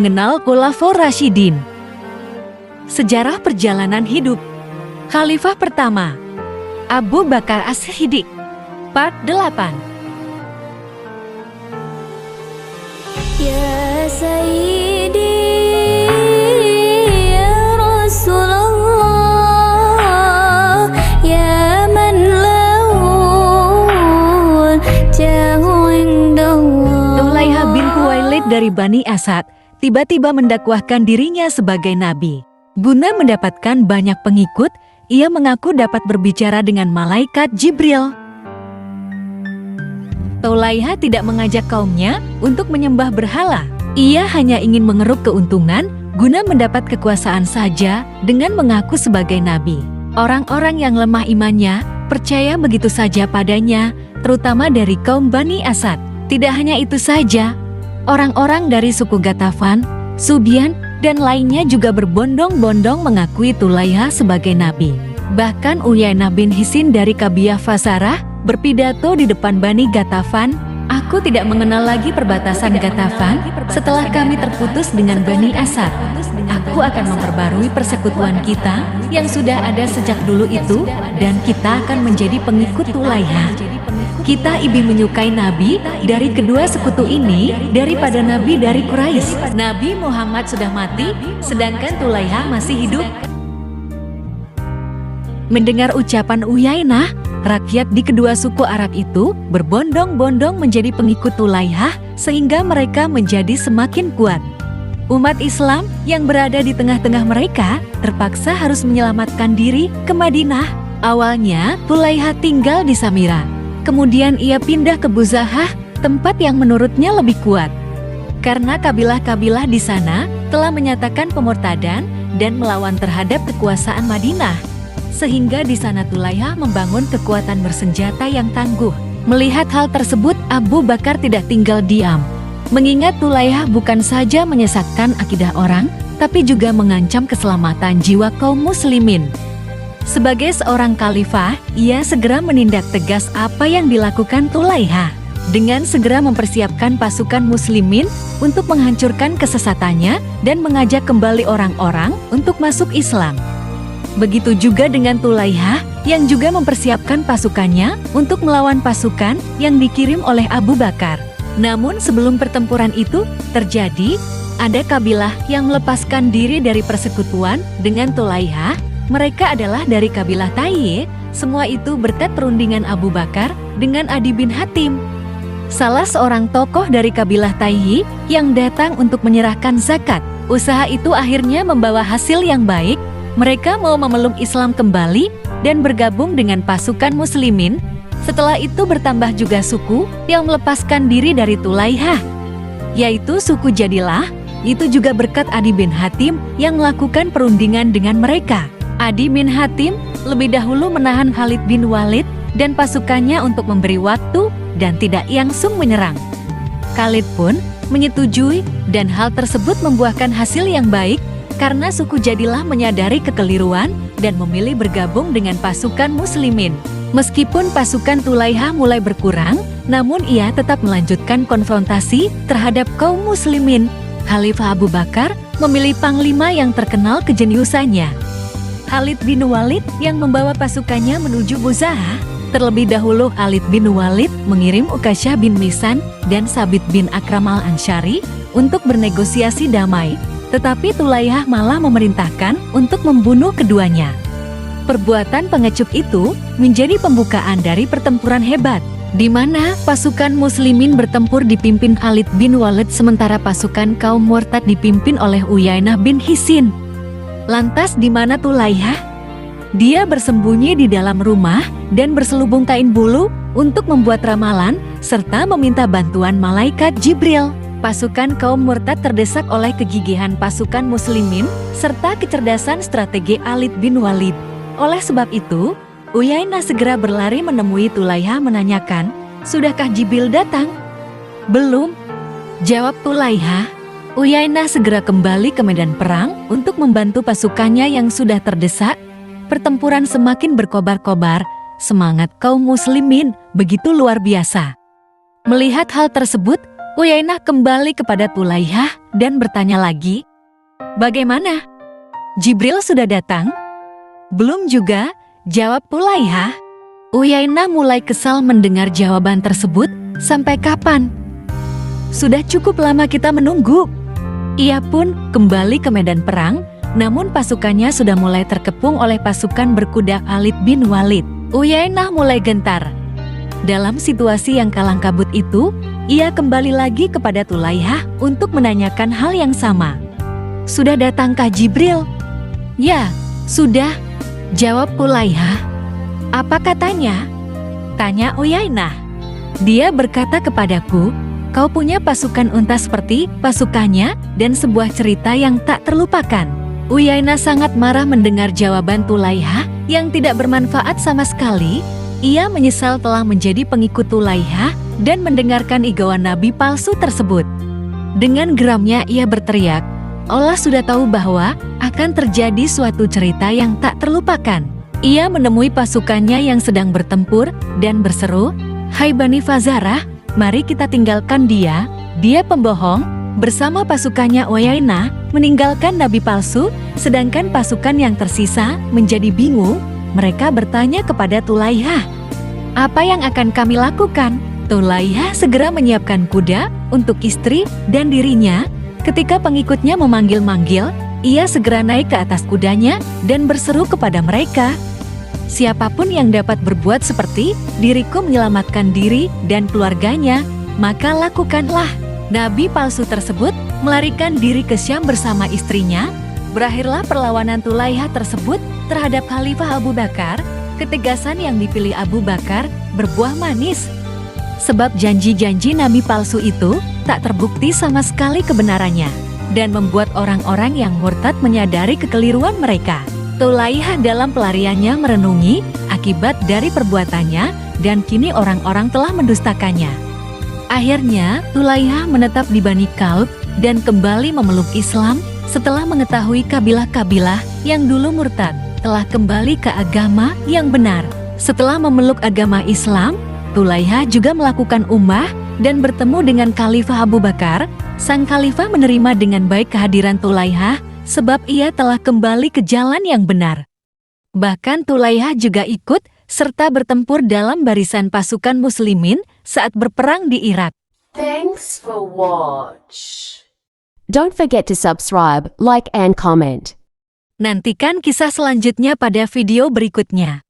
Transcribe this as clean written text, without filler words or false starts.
Mengenal Khulafaur Rasyidin. Sejarah perjalanan hidup Khalifah pertama Abu Bakar As-Siddiq. Part 8. Ya Sayyidi ya Rasulullah ya man lahu jahu indallah. Tulaiha bin Khuwailid dari Bani Asad tiba-tiba mendakwahkan dirinya sebagai nabi. Guna mendapatkan banyak pengikut, ia mengaku dapat berbicara dengan malaikat Jibril. Tulaiha tidak mengajak kaumnya untuk menyembah berhala. Ia hanya ingin mengeruk keuntungan guna mendapat kekuasaan saja dengan mengaku sebagai nabi. Orang-orang yang lemah imannya percaya begitu saja padanya, terutama dari kaum Bani Asad. Tidak hanya itu saja, orang-orang dari suku Ghatafan, Subyan, dan lainnya juga berbondong-bondong mengakui Tulaiha sebagai nabi. Bahkan Uyainah bin Hisin dari Qabiyah Fasarah berpidato di depan Bani Ghatafan, "Aku tidak mengenal lagi perbatasan Ghatafan setelah kami terputus dengan Bani Asad. Aku akan memperbarui persekutuan kita yang sudah ada sejak dulu itu dan kita akan menjadi pengikut Tulaiha. Kita lebih menyukai nabi dari kedua sekutu ini daripada nabi dari Quraisy. Nabi Muhammad sudah mati, sedangkan Tulaiha masih hidup." Mendengar ucapan Uyainah, rakyat di kedua suku Arab itu berbondong-bondong menjadi pengikut Tulaiha sehingga mereka menjadi semakin kuat. Umat Islam yang berada di tengah-tengah mereka terpaksa harus menyelamatkan diri ke Madinah. Awalnya Tulaiha tinggal di Samira. Kemudian ia pindah ke Buzahah, tempat yang menurutnya lebih kuat. Karena kabilah-kabilah di sana telah menyatakan pemurtadan dan melawan terhadap kekuasaan Madinah. Sehingga di sana Tulaiha membangun kekuatan bersenjata yang tangguh. Melihat hal tersebut, Abu Bakar tidak tinggal diam. Mengingat Tulaiha bukan saja menyesatkan akidah orang, tapi juga mengancam keselamatan jiwa kaum muslimin. Sebagai seorang khalifah, ia segera menindak tegas apa yang dilakukan Tulaiha. Dengan segera mempersiapkan pasukan muslimin untuk menghancurkan kesesatannya dan mengajak kembali orang-orang untuk masuk Islam. Begitu juga dengan Tulaiha yang juga mempersiapkan pasukannya untuk melawan pasukan yang dikirim oleh Abu Bakar. Namun sebelum pertempuran itu terjadi, ada kabilah yang melepaskan diri dari persekutuan dengan Tulaiha. Mereka adalah dari kabilah Tayy. Semua itu berkat perundingan Abu Bakar dengan Adi bin Hatim, salah seorang tokoh dari kabilah Tayy yang datang untuk menyerahkan zakat. Usaha itu akhirnya membawa hasil yang baik. Mereka mau memeluk Islam kembali dan bergabung dengan pasukan muslimin. Setelah itu bertambah juga suku yang melepaskan diri dari Tulaiha, yaitu suku Jadilah. Itu juga berkat Adi bin Hatim yang melakukan perundingan dengan mereka. Adi bin Hatim lebih dahulu menahan Khalid bin Walid dan pasukannya untuk memberi waktu dan tidak langsung menyerang. Khalid pun menyetujui dan hal tersebut membuahkan hasil yang baik karena suku Jadilah menyadari kekeliruan dan memilih bergabung dengan pasukan muslimin. Meskipun pasukan Tulaiha mulai berkurang, namun ia tetap melanjutkan konfrontasi terhadap kaum muslimin. Khalifah Abu Bakar memilih panglima yang terkenal kejeniusannya, Khalid bin Walid, yang membawa pasukannya menuju Buzahah. Terlebih dahulu Khalid bin Walid mengirim Ukasyah bin Misan dan Sabit bin Akram al-Ansyari untuk bernegosiasi damai. Tetapi Tulaiha malah memerintahkan untuk membunuh keduanya. Perbuatan pengecut itu menjadi pembukaan dari pertempuran hebat, di mana pasukan muslimin bertempur dipimpin Khalid bin Walid sementara pasukan kaum murtad dipimpin oleh Uyainah bin Hisin. Lantas di mana Tulaiha? Dia bersembunyi di dalam rumah dan berselubung kain bulu untuk membuat ramalan serta meminta bantuan malaikat Jibril. Pasukan kaum murtad terdesak oleh kegigihan pasukan muslimin serta kecerdasan strategi Khalid bin Walid. Oleh sebab itu, Uyainah segera berlari menemui Tulaiha menanyakan, "Sudahkah Jibril datang?" "Belum," jawab Tulaiha. Uyainah segera kembali ke medan perang untuk membantu pasukannya yang sudah terdesak. Pertempuran semakin berkobar-kobar, semangat kaum muslimin begitu luar biasa. Melihat hal tersebut, Uyainah kembali kepada Tulaiha dan bertanya lagi, "Bagaimana? Jibril sudah datang?" "Belum juga," jawab Tulaihah. Uyainah mulai kesal mendengar jawaban tersebut. "Sampai kapan? Sudah cukup lama kita menunggu." Ia pun kembali ke medan perang, namun pasukannya sudah mulai terkepung oleh pasukan berkuda Khalid bin Walid. Uyainah mulai gentar. Dalam situasi yang kalang kabut itu, ia kembali lagi kepada Tulaihah untuk menanyakan hal yang sama. "Sudah datangkah Jibril?" "Ya, sudah," jawab Tulaihah. "Apa katanya?" tanya Uyainah. "Dia berkata kepadaku, kau punya pasukan unta seperti pasukannya dan sebuah cerita yang tak terlupakan." Uyainah sangat marah mendengar jawaban Tulaihah yang tidak bermanfaat sama sekali. Ia menyesal telah menjadi pengikut Tulaihah dan mendengarkan igauan nabi palsu tersebut. Dengan geramnya ia berteriak, Allah sudah tahu bahwa akan terjadi suatu cerita yang tak terlupakan. Ia menemui pasukannya yang sedang bertempur dan berseru, "Hai Bani Fazarah, mari kita tinggalkan dia. Dia pembohong." Bersama pasukannya Uyainah meninggalkan nabi palsu, sedangkan pasukan yang tersisa menjadi bingung. Mereka bertanya kepada Tulaihah, "Apa yang akan kami lakukan?" Tulaihah segera menyiapkan kuda untuk istri dan dirinya. Ketika pengikutnya memanggil-manggil, ia segera naik ke atas kudanya dan berseru kepada mereka, "Siapapun yang dapat berbuat seperti diriku menyelamatkan diri dan keluarganya, maka lakukanlah." Nabi palsu tersebut melarikan diri ke Syam bersama istrinya. Berakhirlah perlawanan Tulaihah tersebut terhadap Khalifah Abu Bakar. Ketegasan yang dipilih Abu Bakar berbuah manis. Sebab janji-janji nabi palsu itu tak terbukti sama sekali kebenarannya dan membuat orang-orang yang murtad menyadari kekeliruan mereka. Tulaihah dalam pelariannya merenungi akibat dari perbuatannya dan kini orang-orang telah mendustakannya. Akhirnya Tulaihah menetap di Bani Kalb dan kembali memeluk Islam setelah mengetahui kabilah-kabilah yang dulu murtad telah kembali ke agama yang benar. Setelah memeluk agama Islam, Tulaihah juga melakukan umrah dan bertemu dengan Khalifah Abu Bakar. Sang Khalifah menerima dengan baik kehadiran Tulaihah sebab ia telah kembali ke jalan yang benar. Bahkan Tulaihah juga ikut serta bertempur dalam barisan pasukan muslimin saat berperang di Irak. Thanks for watch. Don't forget to subscribe, like and comment. Nantikan kisah selanjutnya pada video berikutnya.